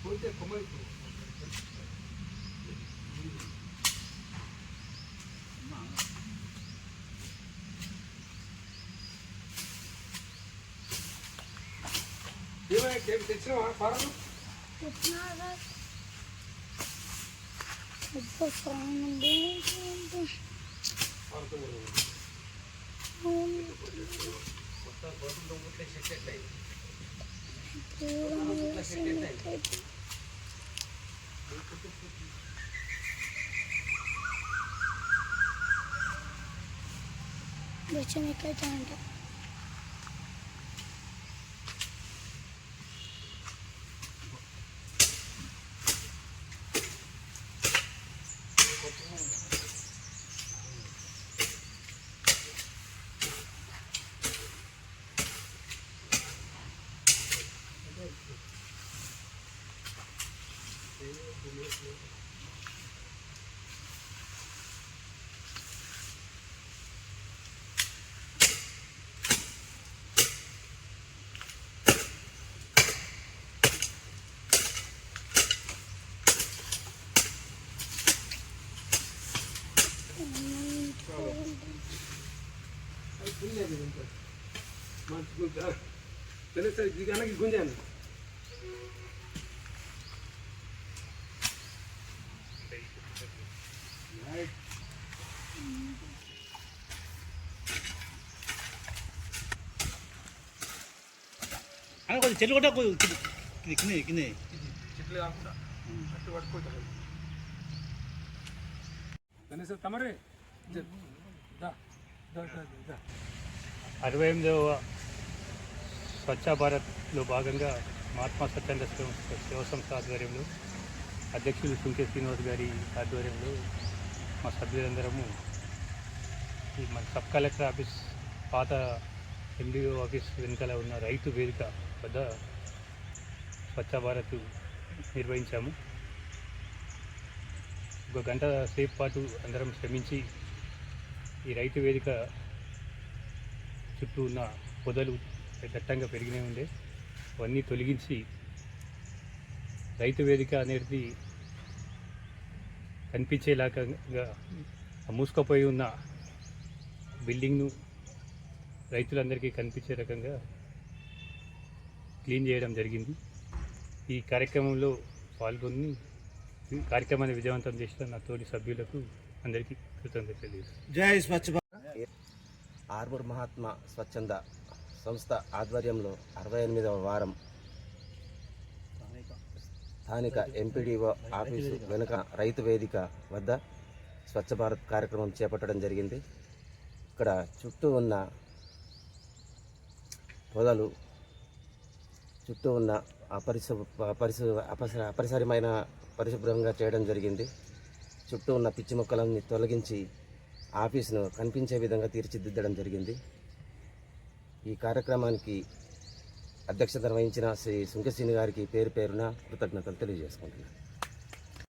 పోతే కొమ్మైపు తెచ్చినావా ఫారం बच्चे में क्या चाहता వెనక్కి గుంజాను కొంచెం చెట్లు కూడా కింద కింద చెట్లు కాకుండా అట్టు పట్టుకుంటారు కనీసం తమరే 68వ స్వచ్ఛ భారత్లో భాగంగా మహాత్మా స్వచ్ఛంద సేవ సంస్థ ఆధ్వర్యంలో అధ్యక్షులు సుంకే శ్రీనివాస్ గారి ఆధ్వర్యంలో మా సభ్యులందరము ఈ మన సబ్ కలెక్టర్ ఆఫీస్ పాత ఎండిఓ ఆఫీస్ వెనుకల ఉన్న రైతు వేదిక వద్ద స్వచ్ఛ భారత్ నిర్వహించాము. ఒక గంట సేపు పాటు అందరం శ్రమించి ఈ రైతు వేదిక చుట్టూ ఉన్న పొదలు దట్టంగా పెరిగినే ఉండే అవన్నీ తొలగించి రైతు వేదిక అనేది కనిపించేలాగా మూసుకుపోయి ఉన్న బిల్డింగ్ను రైతులందరికీ కనిపించే రకంగా క్లీన్ చేయడం జరిగింది. ఈ కార్యక్రమంలో పాల్గొని కార్యక్రమాన్ని విజయవంతం చేసిన నా తోటి సభ్యులకు అందరికీ కృతజ్ఞతలు తెలియజేస్తాను. జై స్వచ్ఛ ఆర్మూర్ మహాత్మా స్వచ్ఛంద సంస్థ ఆధ్వర్యంలో 68వ వారం స్థానిక ఎంపీడీఓ ఆఫీసు వెనుక రైతు వేదిక వద్ద స్వచ్ఛ భారత్ కార్యక్రమం చేపట్టడం జరిగింది. ఇక్కడ చుట్టూ ఉన్న పొదలు, చుట్టూ ఉన్న అపరిసరమైన పరిశుభ్రంగా చేయడం జరిగింది. చుట్టూ ఉన్న పిచ్చి మొక్కలన్నీ తొలగించి ఆఫీసును కనిపించే విధంగా తీర్చిదిద్దడం జరిగింది. ఈ కార్యక్రమానికి అధ్యక్షత వహించిన శ్రీ సుంకశ్రీని గారికి పేరు పేరున కృతజ్ఞతలు తెలియజేసుకుంటున్నాను.